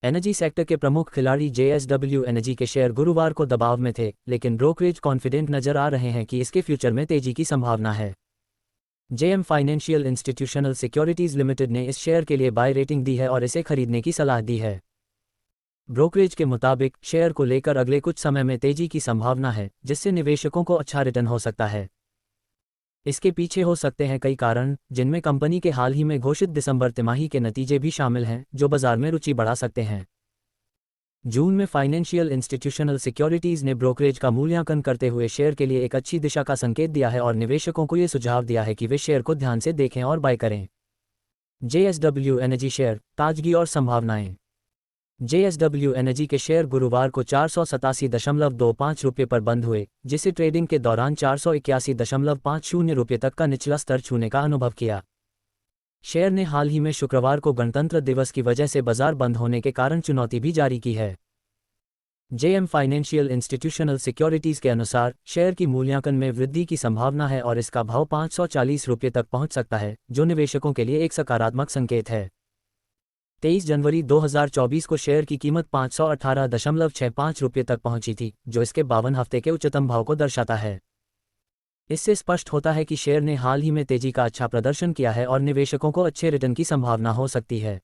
Energy sector के प्रमुख खिलाड़ी जेएसडब्ल्यू एनर्जी के शेयर गुरुवार को दबाव में थे, लेकिन ब्रोकरेज कॉन्फिडेंट नजर आ रहे हैं कि इसके फ्यूचर में तेजी की संभावना है। JM financial institutional securities limited ने इस शेयर के लिए बाय रेटिंग दी है और इसे खरीदने की सलाह दी है। ब्रोकरेज के मुताबिक शेयर को लेकर अगले कुछ समय में तेजी की संभावना है, जिससे निवेशकों को अच्छा रिटर्न हो सकता है। इसके पीछे हो सकते हैं कई कारण, जिनमें कंपनी के हाल ही में घोषित दिसंबर तिमाही के नतीजे भी शामिल हैं, जो बाजार में रुचि बढ़ा सकते हैं। जून में फाइनेंशियल इंस्टीट्यूशनल सिक्योरिटीज ने ब्रोकरेज का मूल्यांकन करते हुए शेयर के लिए एक अच्छी दिशा का संकेत दिया है और निवेशकों को ये सुझाव दिया है कि वे शेयर को ध्यान से देखें और बाय करें। जेएसडब्ल्यू एनर्जी शेयर, ताजगी और संभावनाएं। जेएसडब्ल्यू एनर्जी के शेयर गुरुवार को 487.25 रुपये पर बंद हुए, जिसे ट्रेडिंग के दौरान 481.50 रुपये तक का निचला स्तर छूने का अनुभव किया। शेयर ने हाल ही में शुक्रवार को गणतंत्र दिवस की वजह से बाजार बंद होने के कारण चुनौती भी जारी की है। जेएम फाइनेंशियल इंस्टीट्यूशनल सिक्योरिटीज के अनुसार शेयर की मूल्यांकन में वृद्धि की संभावना है और इसका भाव 540 रुपये तक पहुंच सकता है, जो निवेशकों के लिए एक सकारात्मक संकेत है। 23 जनवरी 2024 को शेयर की कीमत 518.65 रुपये तक पहुंची थी, जो इसके 52 हफ्ते के उच्चतम भाव को दर्शाता है। इससे स्पष्ट होता है कि शेयर ने हाल ही में तेजी का अच्छा प्रदर्शन किया है और निवेशकों को अच्छे रिटर्न की संभावना हो सकती है।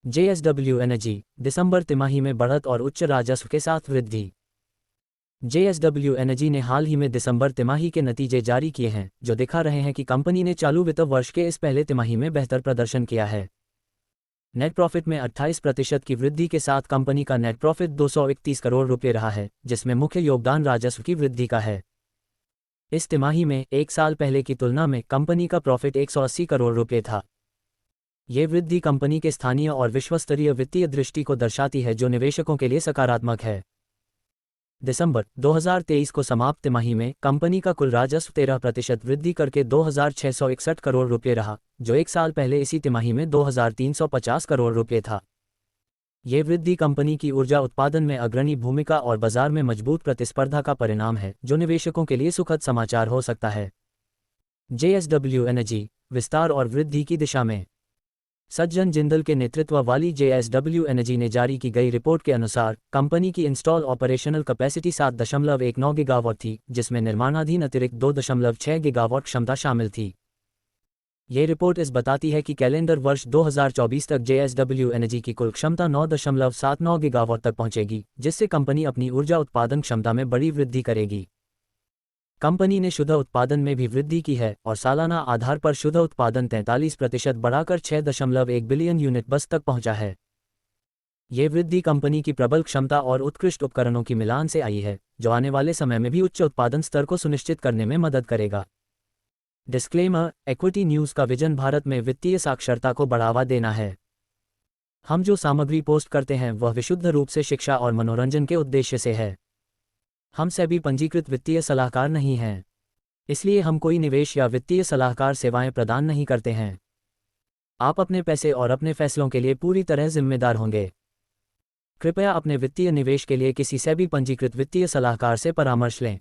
जेएसडब्ल्यू एनर्जी, दिसंबर तिमाही में बढ़त और उच्च राजस्व के साथ वृद्धि। जेएसडब्ल्यू एनर्जी ने हाल ही में दिसंबर तिमाही के नतीजे जारी किए हैं, जो दिखा रहे हैं कि कंपनी ने चालू वित्त वर्ष के इस पहले तिमाही में बेहतर प्रदर्शन किया है। नेट प्रॉफिट में 28% की वृद्धि के साथ कंपनी का नेट प्रॉफिट 231 करोड़ रुपये रहा है, जिसमें मुख्य योगदान राजस्व की वृद्धि का है। इस तिमाही में एक साल पहले की तुलना में कंपनी का प्रॉफिट 180 करोड़ रुपये था। ये वृद्धि कंपनी के स्थानीय और विश्वस्तरीय वित्तीय दृष्टि को दर्शाती है, जो निवेशकों के लिए सकारात्मक है। दिसंबर 2023 को समाप्त तिमाही में कंपनी का कुल राजस्व 13% वृद्धि करके 2,661 करोड़ रुपये रहा, जो एक साल पहले इसी तिमाही में 2,350 करोड़ रुपये था। ये वृद्धि कंपनी की ऊर्जा उत्पादन में अग्रणी भूमिका और बाजार में मजबूत प्रतिस्पर्धा का परिणाम है, जो निवेशकों के लिए सुखद समाचार हो सकता है। जेएसडब्ल्यू एनर्जी, विस्तार और वृद्धि की दिशा में। सज्जन जिंदल के नेतृत्व वाली जेएसडब्ल्यू एनर्जी ने जारी की गई रिपोर्ट के अनुसार कंपनी की इंस्टॉल ऑपरेशनल कैपेसिटी 7.19 गीगावाट थी, जिसमें निर्माणाधीन अतिरिक्त 2.6 गीगावाट क्षमता शामिल थी। ये रिपोर्ट इस बताती है कि कैलेंडर वर्ष 2024 तक जेएसडब्ल्यू एनर्जी की कुल क्षमता 9.79 गीगावाट तक पहुंचेगी, जिससे कंपनी अपनी ऊर्जा उत्पादन क्षमता में बड़ी वृद्धि करेगी। कंपनी ने शुद्ध उत्पादन में भी वृद्धि की है और सालाना आधार पर शुद्ध उत्पादन 43% बढ़ाकर 6.1 बिलियन यूनिट बस तक पहुंचा है। ये वृद्धि कंपनी की प्रबल क्षमता और उत्कृष्ट उपकरणों की मिलान से आई है, जो आने वाले समय में भी उच्च उत्पादन स्तर को सुनिश्चित करने में मदद करेगा। डिस्क्लेमर: इक्विटी न्यूज़ का विजन भारत में वित्तीय साक्षरता को बढ़ावा देना है। हम जो सामग्री पोस्ट करते हैं वह विशुद्ध रूप से शिक्षा और मनोरंजन के उद्देश्य से है। हम सेबी पंजीकृत वित्तीय सलाहकार नहीं हैं, इसलिए हम कोई निवेश या वित्तीय सलाहकार सेवाएं प्रदान नहीं करते हैं। आप अपने पैसे और अपने फैसलों के लिए पूरी तरह जिम्मेदार होंगे। कृपया अपने वित्तीय निवेश के लिए किसी सेबी पंजीकृत वित्तीय सलाहकार से परामर्श लें।